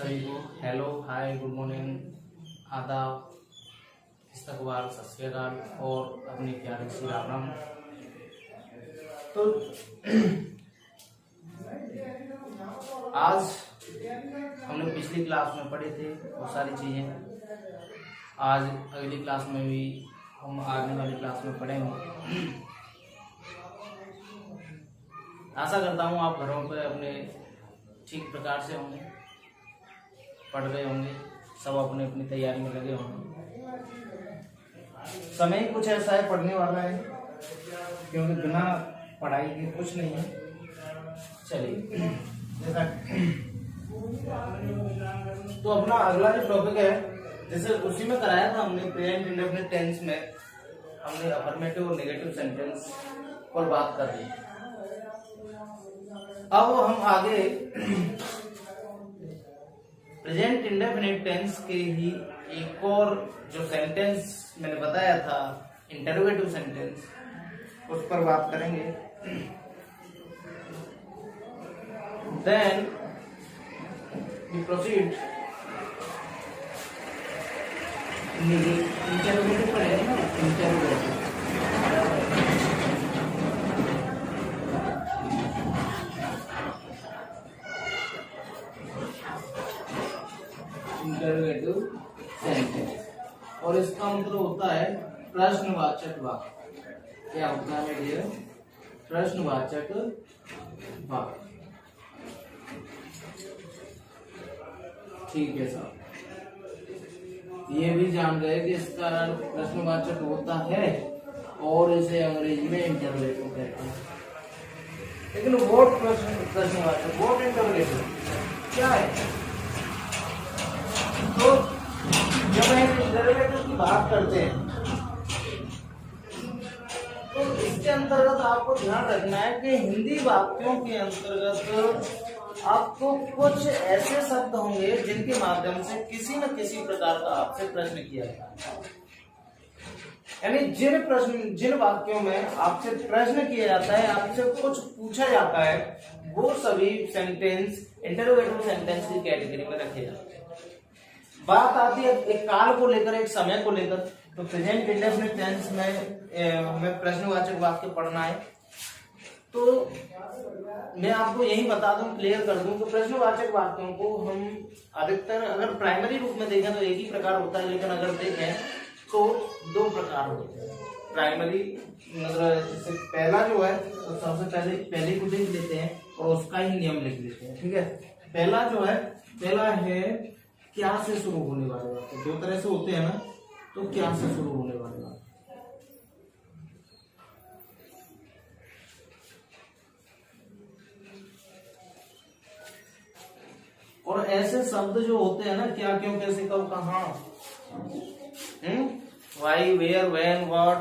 सभी को हेलो, हाय, good morning, आदाब, इस्तकबाल, सत श्री अकाल और अपनी प्यारी सी राम राम। तो आज हमने पिछली क्लास में पढ़े थे वो सारी चीजें, आज अगली क्लास में भी हम आने वाली क्लास में पढ़ेंगे। आशा करता हूँ आप घरों पर अपने ठीक प्रकार से होंगे, पढ़ रहे होंगे, सब अपने अपनी तैयारी में लगे होंगे। समय कुछ ऐसा है पढ़ने वाला है, क्योंकि बिना पढ़ाई के कुछ नहीं है। चलिए, तो अपना अगला जो टॉपिक है, जैसे उसी में कराया था हमने प्रेजेंट इंडेफिनिट टेंस में, हमने अफर्मेटिव और नेगेटिव सेंटेंस पर बात कर ली। अब हम आगे प्रेजेंट इंडेफिनिट टेंस के ही एक और जो सेंटेंस मैंने बताया था, इंटरोगेटिव सेंटेंस, उस पर बात करेंगे। Then we proceed. इंटरोगेटिव पढ़ेंगे ना, इंटरोगेटिव। इंटरोगेटिव सेंटेंस, और इसका मतलब होता है प्रश्नवाचक वाक्य। क्या होता है मेरे लिए? प्रश्नवाचक वाक्य। ठीक है साहब, ये भी जान गए कि इसका प्रश्नवाचक होता है और इसे अंग्रेजी में इंटरोगेटिव कहते हैं। लेकिन व्हाट प्रश्नवाचक, व्हाट इंटरोगेटिव क्या है? तो जब हम इंटरोगेटिव की बात करते हैं तो इसके अंतर्गत आपको ध्यान रखना है कि हिंदी वाक्यों के अंतर्गत आपको कुछ ऐसे शब्द होंगे जिनके माध्यम से किसी न किसी प्रकार का आपसे प्रश्न किया जाता है। यानी जिन वाक्यों में आपसे प्रश्न किया जाता है, आपसे कुछ पूछा जाता है, वो सभी सेंटेंस इंटरोगेटिव सेंटेंस की कैटेगरी में रखे जाते हैं। बात आती है एक काल को लेकर, एक समय को लेकर, तो प्रेजेंट इंडेफिनिट टेंस में हमें प्रश्नवाचक वाक्य पढ़ना है। तो मैं आपको यही बता दूं, क्लियर कर दूं कि प्रश्नवाचक वाक्यों को हम अधिकतर अगर प्राइमरी रूप में देखें तो एक ही प्रकार होता है, लेकिन अगर देखें तो दो प्रकार होते हैं। प्राइमरी मतलब जैसे पहला जो है तो सबसे पहले को लिख लेते हैं और उसका ही नियम लिख लेते हैं। ठीक है, पहला जो है, पहला है क्या से शुरू होने वाले वाक्य। दो तरह से होते हैं ना, तो क्या से शुरू होने वाले वाक्य। और ऐसे शब्द जो होते हैं ना, क्या, क्यों, कैसे, कब, कहां, व्हाई, वेयर, व्हेन, व्हाट,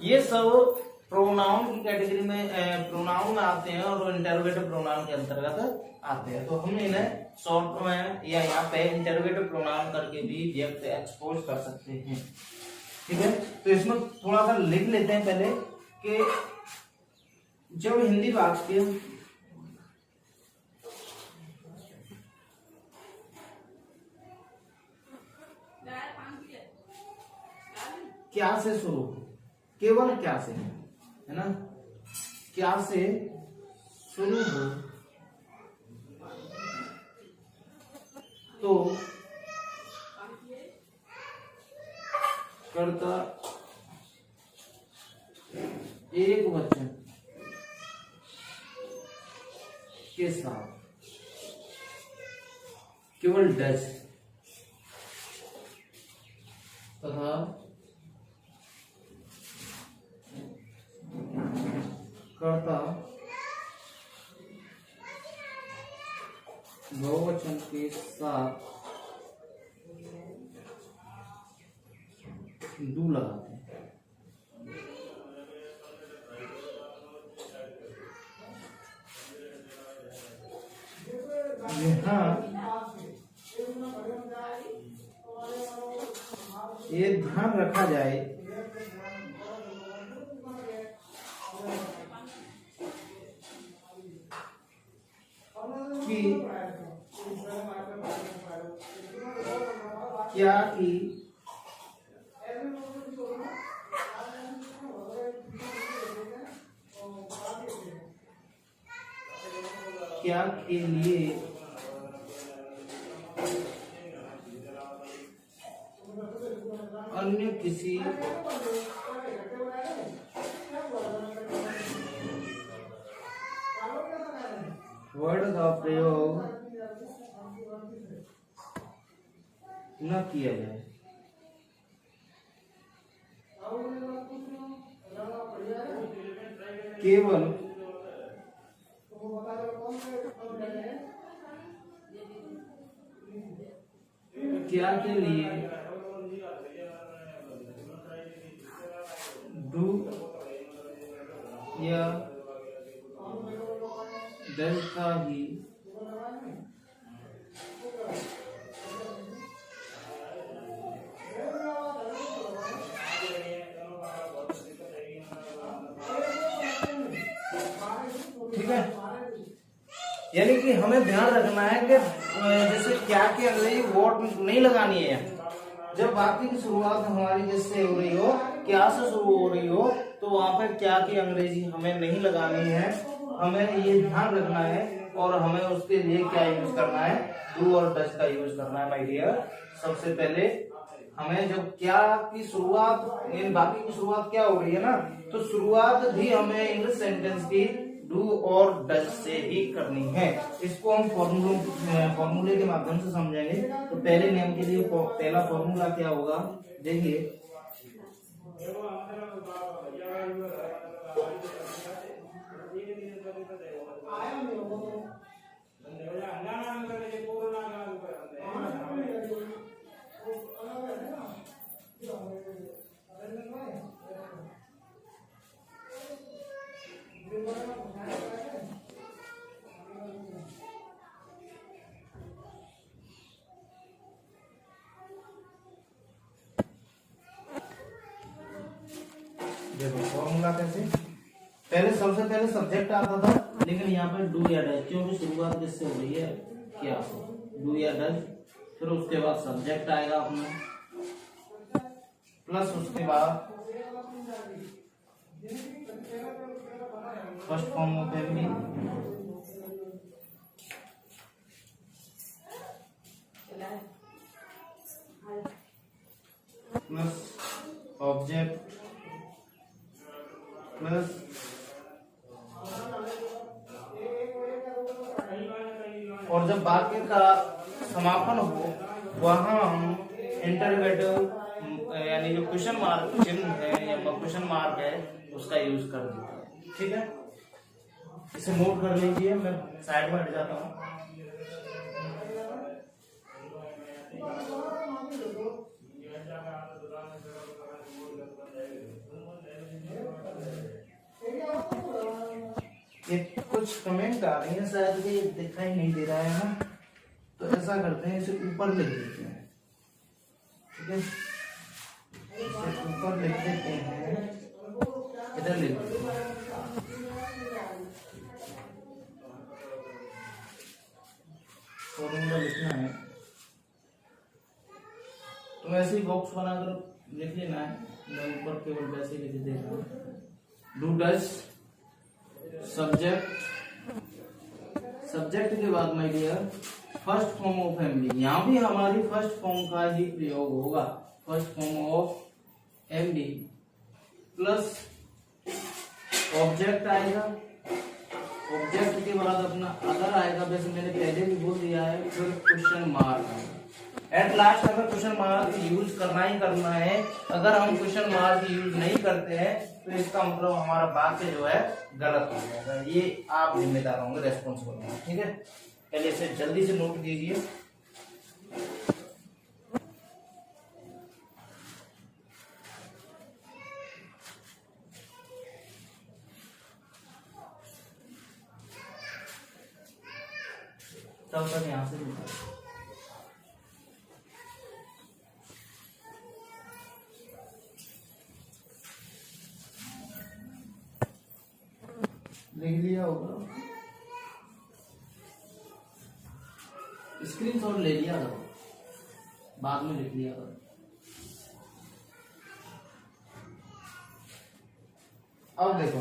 ये सब प्रोनाउन की कैटेगरी में, प्रोनाउन में आते हैं और इंटरोगेटिव प्रोनाउन के अंतर्गत आते हैं। तो हम इन्हें शॉर्ट में या यहाँ पे इंटरोगेटिव प्रोनाउन करके भी व्यक्त एक्सपोज कर सकते हैं। ठीक है, तो इसमें थोड़ा सा लिख लेते हैं पहले कि जब हिंदी वाक्य क्या से शुरू हो, केवल क्या से, है ना, क्या से शुरू हो तो कर्ता एक वचन के साथ केवल डज तथा कर्ता बहुवचन के साथ डू लगाते हैं। यहाँ ये ध्यान रखा जाए कि क्या की क्या के लिए अन्य किसी वर्ड का प्रयोग न किया जाए। केवल क्या के लिए डू या डज का ही ठीक है। यानी कि हमें ध्यान रखना है कि जैसे क्या के अंग्रेजी वोट नहीं लगानी है। जब वाक्य की शुरुआत हमारी जैसे हो रही हो, क्या से शुरू हो रही हो, तो वहां पर क्या की अंग्रेजी हमें नहीं लगानी है। हमें ये ध्यान रखना है और हमें उसके लिए क्या यूज करना है, डू और डज का यूज करना है माय डियर। सबसे पहले हमें जब क्या की शुरुआत, इन बाकी की शुरुआत क्या हो रही है ना, तो शुरुआत भी हमें इंग्लिश सेंटेंस की डू और डज से ही करनी है। इसको हम फॉर्मूले के माध्यम से समझेंगे। तो पहले नियम के लिए पहला फॉर्मूला क्या होगा, देखिए देखो फॉर्मूला कैसे, पहले सबसे पहले सब्जेक्ट आता था, लेकिन यहाँ पे डू या डज, क्योंकि शुरुआत किससे हो रही है, क्या, डू या डज। फिर उसके बाद सब्जेक्ट आएगा अपना, प्लस उसके बाद first form of MB, plus object, plus और जब वाक्य का समापन हो वहां हम इंटरोगेटिव यानी जो क्वेश्चन मार्क चिन्ह है या क्वेश्चन मार्क है उसका यूज कर देते हैं। ठीक है, इसे नोट कर लीजिए, मैं साइड में हट जाता हूँ। ये कुछ कमेंट आ रही है, शायद ये दिखाई नहीं दे रहा है ना, तो ऐसा करते हैं, इसे ऊपर लिख देते हैं। ठीक है, इसे ऊपर लिख देते हैं, इधर लिख देते हैं। फॉर्मूला लिखना है तो वैसे ही बॉक्स बनाकर लिख लेना है, मैं ऊपर केवल वैसे लिख देता हूँ। डू डज सब्जेक्ट, सब्जेक्ट के बाद my dear first form of MD, यहाँ भी हमारी फर्स्ट फॉर्म का ही प्रयोग होगा, first form of MD, plus object आएगा, ऑब्जेक्ट के बाद अपना अदर आएगा, वैसे मैंने पहले भी बोल दिया है, फिर क्वेश्चन मार्क आएगा। एट लास्ट हमें क्वेश्चन मार्क यूज करना ही करना है। अगर हम क्वेश्चन मार्क यूज नहीं करते हैं तो इसका मतलब हमारा वाक्य जो है गलत हो जाएगा। ये आप जिम्मेदार होंगे, रेस्पॉन्सिबल होंगे। ठीक है, पहले इसे जल्दी से नोट कीजिए। तब तक यहां से लिख लिया होगा, स्क्रीनशॉट ले लिया होगा, बाद में लिख लिया करो। अब देखो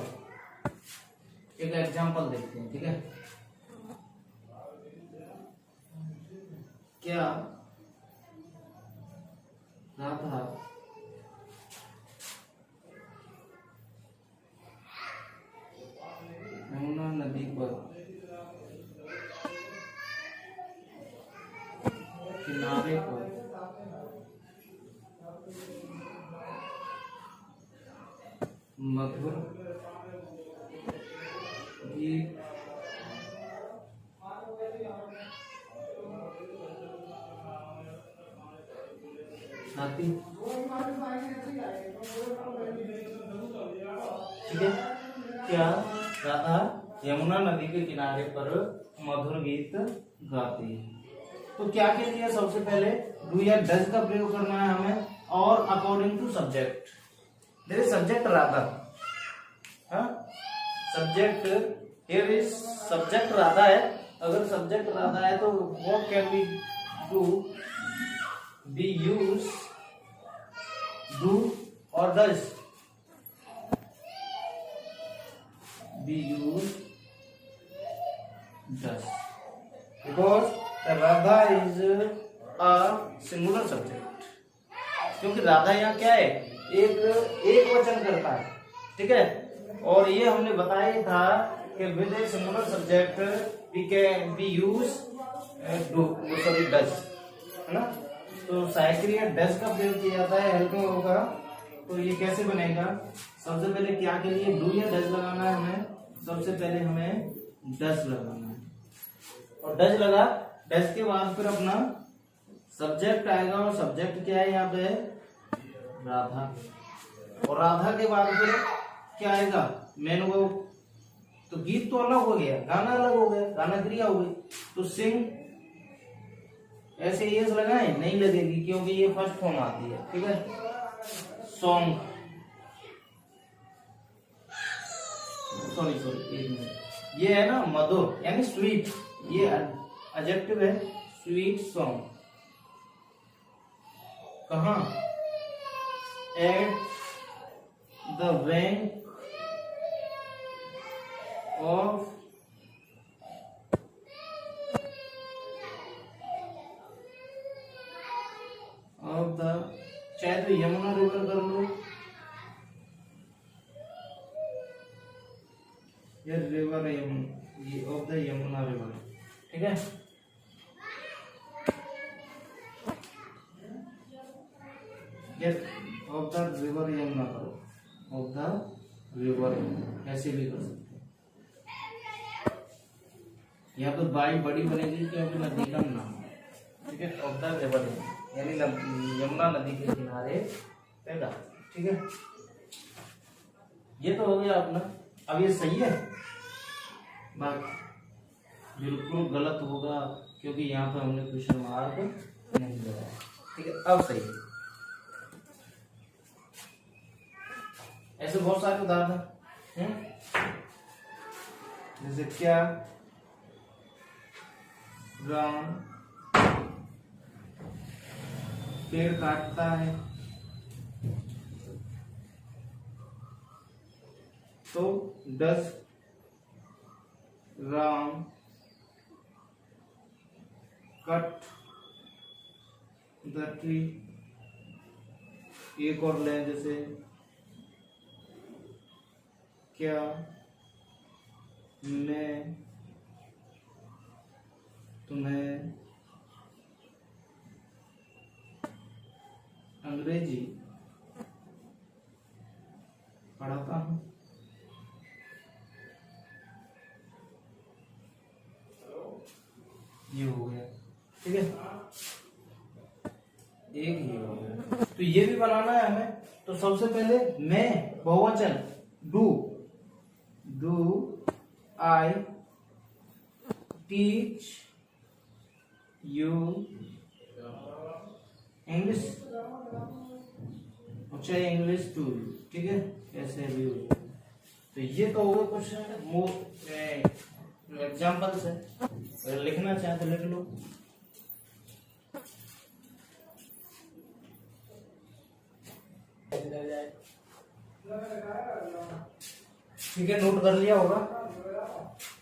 एक एग्जांपल देखते हैं, ठीक है। क्या राधा यमुना नदी पर किनारे पर मधुर गीत गाती, ठीक है। क्या राधा यमुना नदी के किनारे पर मधुर गीत गाती है। तो क्या के लिए सबसे पहले डू या डज का प्रयोग करना है हमें, और according to subject. There is subject Radha, subject here is subject Radha है। अगर सब्जेक्ट राधा है तो what can we do, we use do और does, we use does, because Radha is a singular subject, क्योंकि राधा यहाँ क्या है, एक वचन करता है, ठीक है। और ये हमने बताया था कि with a singular subject we can be use do, sorry does, है ना। तो सहायक्रिया डज का प्रयोग किया जाता है, हेल्प में होगा। तो ये कैसे बनेगा, सबसे पहले क्या के लिए डू या डज लगाना है हमें, सबसे पहले हमें डज लगाना है, और डज लगा, डज के बाद फिर अपना सब्जेक्ट आएगा, और सब्जेक्ट क्या है यहाँ पे, राधा, और राधा के बाद फिर क्या आएगा, मेन वर्ब। तो गीत तो अलग हो गया, गाना अलग हो गया, गाना क्रिया हो गई। तो सिंग ऐसे यस लगाए नहीं लगेगी, क्योंकि ये फर्स्ट फॉर्म आती है, ठीक है। सॉन्ग, सॉरी एक मिनट, ये है ना मधुर यानी स्वीट, ये एडजेक्टिव है, स्वीट सॉन्ग। कहाँ, at the bank of the, चाहे तो यमुना रिवर कर लो, ये रिवर यमुना, ये ऑफ द यमुना रिवर, ठीक है। ये ऑफ द रिवर यमुना करो, ऑफ द रिवर यमुना, ऐसे भी कर सकते हैं। यहाँ पर बाई बड़ी बनेगी क्योंकि नदी का नाम है, ठीक है। ऑफ द रिवर यानी यमुना नदी के किनारे पैदा, ठीक है। ये तो हो गया अपना। अब ये सही है, बात बिल्कुल गलत होगा, क्योंकि यहाँ पे हमने क्वेश्चन मार्क नहीं लगाया, ठीक है। अब सही है। ऐसे बहुत सारे उदाहरण हैं, जैसे क्या राम पेड़ काटता है, तो does Ram cut the tree. एक और लें, जैसे क्या मैं तुम्हें अंग्रेजी पढ़ाता हूँ। ये हो गया, ठीक है। एक ये हो गया। तो ये भी बनाना है हमें। तो सबसे पहले मैं बहुवचन do, I teach you English, अच्छा इंग्लिश टू, ठीक है, ऐसे भी। तो ये तो हो गए कुछ एग्जाम्पल्स है, अगर लिखना चाहे तो लिख लो। रह जाए। ठीक है, नोट कर लिया होगा,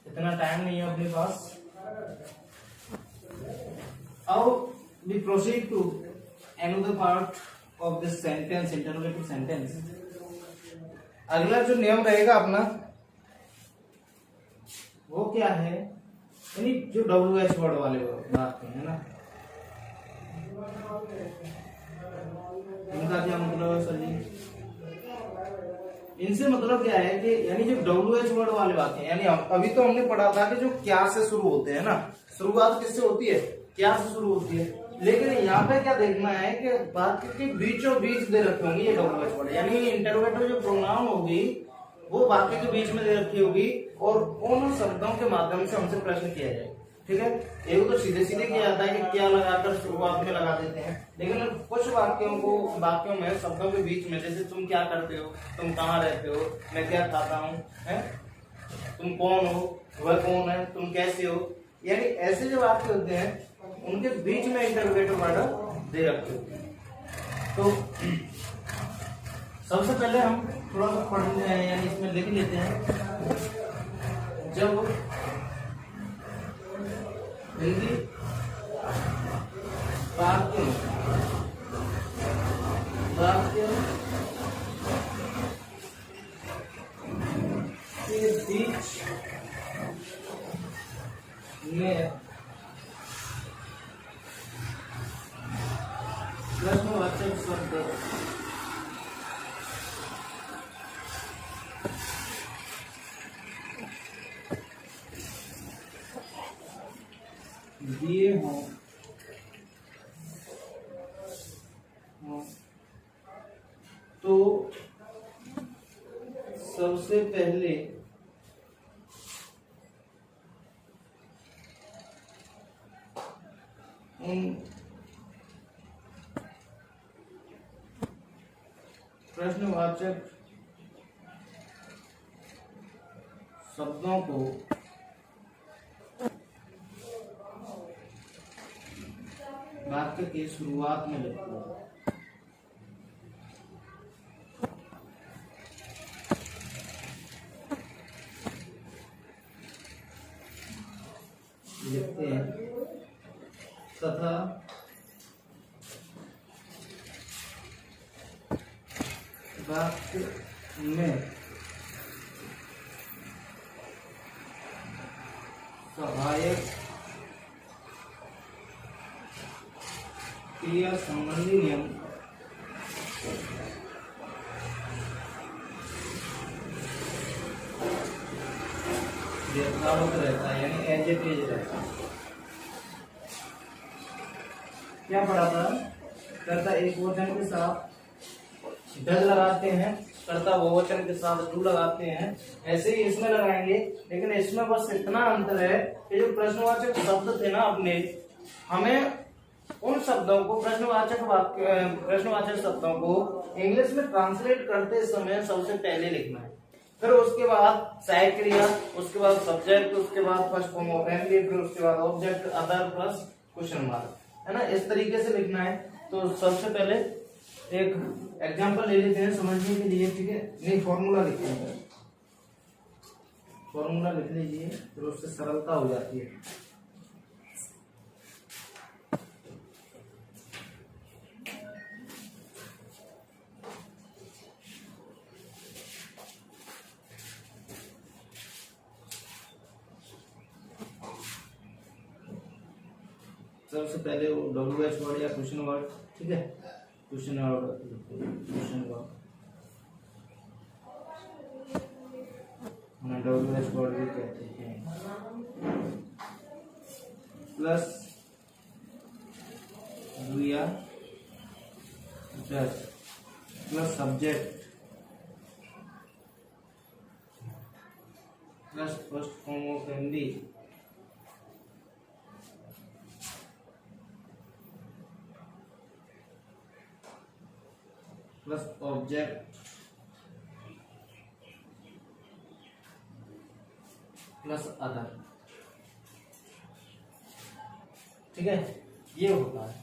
इतना टाइम नहीं है अपने पास। Now we proceed to another part of this sentence, interrogative sentence. अगला जो नियम रहेगा अपना वो क्या है, यानी जो WH वर्ड वाले बात है ना, इनका क्या मतलब है सर जी? इनसे मतलब क्या है कि यानी जो WH वर्ड वाले बात है, यानी अभी तो हमने पढ़ा था कि जो क्या से शुरू होते हैं ना, शुरुआत किससे होती है? क्या से शुरू होती है। लेकिन यहाँ पे क्या देखना है कि वाक्य के बीचों बीच दे रखे होंगे ये WH वर्ड, यानी इंटरोगेटिव जो प्रोनाउन होगी वो वाक्य के बीच में दे रखी होगी और उन शब्दों के माध्यम से हमसे प्रश्न किया जाए। ठीक है, एक तो सीधे सीधे किया जाता है कि क्या लगाकर शुरुआत में लगा देते हैं, लेकिन कुछ वाक्यों में शब्दों के बीच में, जैसे तुम क्या करते हो, तुम कहाँ रहते हो, मैं क्या खाता हूँ, तुम कौन हो, वह कौन है, तुम कैसे हो, यानी ऐसे जो वाक्य होते हैं उनके बीच में इंटरोगेटिव वर्ड दे रखे होते हैं। तो सबसे पहले हम थोड़ा सा पढ़ यानी इसमें लिख लेते हैं। जब हिंदी वाक्य के बीच में प्रश्नवाचक शब्द दिए हों तो सबसे पहले उन प्रश्नवाचक शब्दों को वाक्य की शुरुआत में लिखते हैं। तथा वाक्य में सहायक क्रिया संबंधी नियम यथावत रहता है, यानी एज इट इज रहता है। क्या पढ़ा था? कर्ता एक वचन के साथ डज लगाते हैं, कर्ता बहुवचन के साथ डू लगाते हैं, ऐसे ही इसमें लगाएंगे। लेकिन इसमें बस इतना अंतर है कि जो प्रश्नवाचक शब्द थे ना अपने, हमें उन शब्दों को प्रश्नवाचक शब्दों को इंग्लिश में ट्रांसलेट करते समय सबसे पहले लिखना है, फिर उसके बाद सहायक क्रिया, उसके बाद सब्जेक्ट, उसके बाद फर्स्ट फॉर्म ऑफ एनवी, फिर उसके बाद object other plus question mark, है ना, इस तरीके से लिखना है। तो सबसे पहले एक एग्जांपल ले लेते हैं समझने के लिए। ठीक है, नहीं फॉर्मूला लिखते हैं, फॉर्मूला लिख लीजिए, फिर उससे सरलता हो जाती है। सबसे पहले वो WH वर्ड या क्वेश्चन वर्ड, ठीक है, क्वेश्चन वर्ड WH वर्ड भी कहते हैं, प्लस या does plus subject plus first form of NV plus object plus other. ठीक है, ये होता है।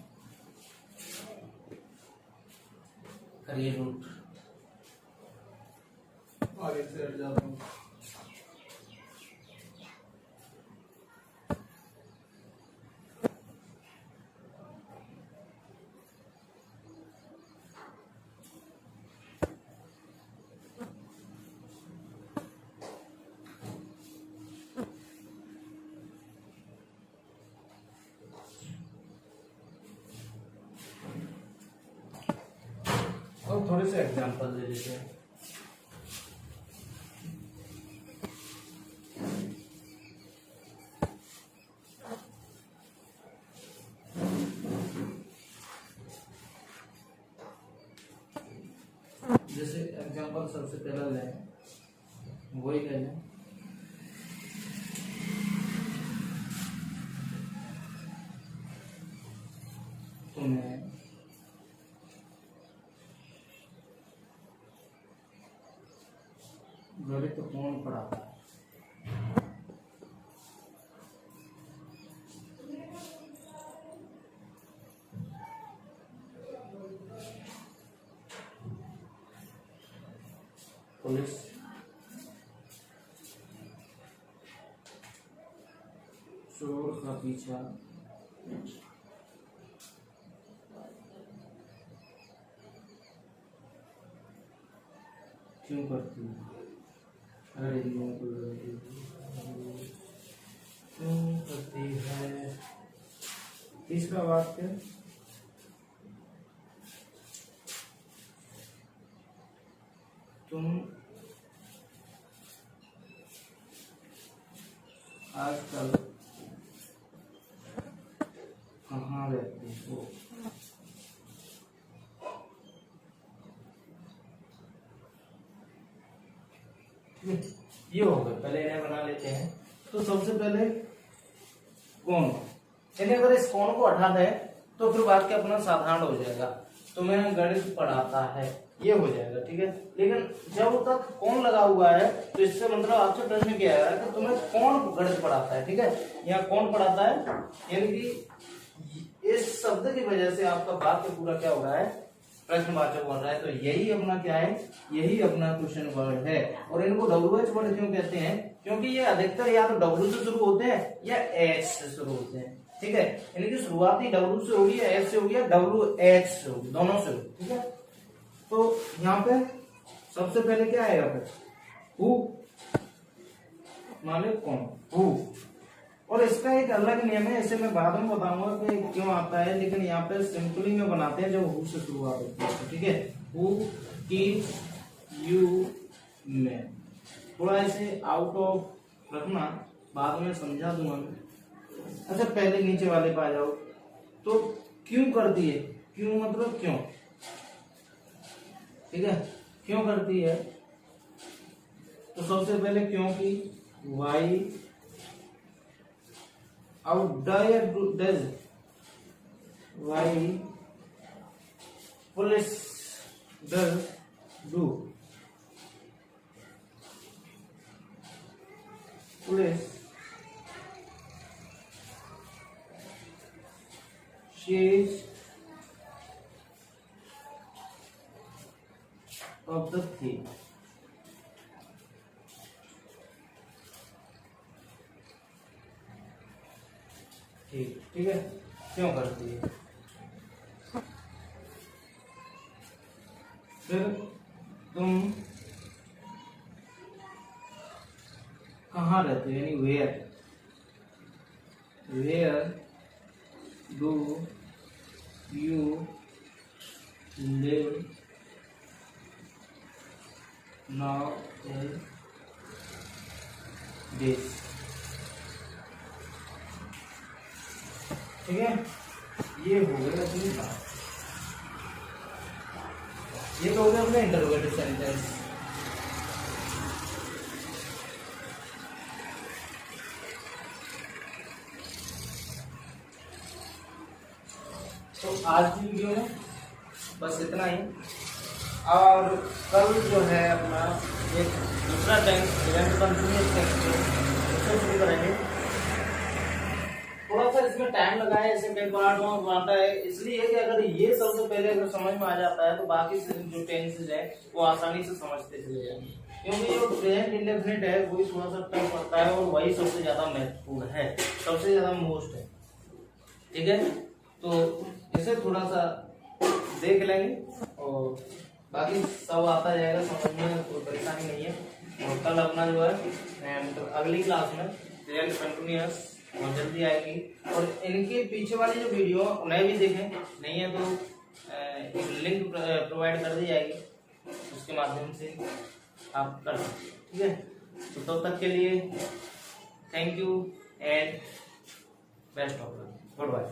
करिए नोट। आगे से हट जाता हूँ। और थोड़े से एग्जांपल दे देते हैं। जैसे एग्जांपल सबसे पहला लें, वही ले लें। तुम्हें गणित तो कौन पढ़ाता है? पुलिस, चोर का पीछा क्यों करती है? अरे क्यों करती है? तीसरा वाक्य, तुम आजकल कहाँ रहते हो? ये हो गए, पहले इन्हें बना लेते हैं। तो सबसे पहले कौन, यानी अगर इस कौन को हटा दे तो फिर वाक्य अपना साधारण हो जाएगा। तुम्हें गणित पढ़ाता है, ये हो जाएगा, ठीक है। लेकिन जब तक कौन लगा हुआ है तो इससे मतलब आपसे प्रश्न किया है कि तुम्हें कौन गणित पढ़ाता है, ठीक है। यहाँ कौन पढ़ाता है, यानी कि इस शब्द की वजह से आपका वाक्य पूरा क्या हो रहा है, प्रश्नवाचक बन रहा है। तो यही अपना क्या है, यही अपना क्वेश्चन वर्ड है। और इनको WH वर्ड क्यों कहते हैं, क्योंकि ये अधिकतर या तो W से शुरू होते हैं या H से शुरू होते हैं, ठीक है। यानी कि शुरुआती W से होगी या H से होगी या WH से होगी, दोनों से होगी, ठीक है। तो यहाँ पे सबसे पहले क्या आएगा, फिर हु माने कौन, हु। और इसका एक अलग नियम है, इसे मैं बाद में बताऊंगा कि क्यों आता है, लेकिन यहाँ पे सिंपली में बनाते हैं जब हु से शुरुआत होती है, ठीक है। हु की यू में, थोड़ा ऐसे आउट ऑफ रखना, बाद में समझा दूंगा मैं। अच्छा पहले नीचे वाले पे आ जाओ। तो क्यों करती है, क्यों मतलब क्यों, ठीक है, क्यों करती है। तो सबसे पहले क्यों की वाई और does why police does do, police she's of the thief, ठीक है, क्यों करती है। फिर तुम कहाँ रहते हो, यानी where do you live now this, ठीक है। ये हो गया अपनी बात, ये तो हो गया अपने इंटरोगेटिव सेंटेंस। तो आज की वीडियो में बस इतना ही, और कल जो है अपना एक दूसरा इवेंट कंटिन्यूअस उससे शुरू करेंगे। थोड़ा सा इसमें टाइम लगा है, इसे कई पार्ट में बांटा है, इसलिए कि अगर ये सबसे पहले अगर समझ में आ जाता है तो बाकी जो टेंसेस है वो आसानी से समझते चले जाएंगे। क्योंकि जो प्रेजेंट इंडेफिनिट है वही थोड़ा सा टफ पड़ता है और वही सबसे ज्यादा महत्वपूर्ण है, सबसे ज्यादा मोस्ट है। ठीक है, तो इसे थोड़ा सा देख लेंगे और बाकी सब आता जाएगा, समझ में कोई परेशानी नहीं है। और कल अपना जो है मतलब अगली क्लास में रियल कंटिन्यूअस और जल्दी आएगी। और इनके पीछे वाली जो वीडियो उन्हें भी देखें, नहीं है तो एक लिंक प्रोवाइड कर दी जाएगी, उसके माध्यम से आप कर सकते हैं। ठीक है, तो तब तक के लिए thank you and best of luck, good bye.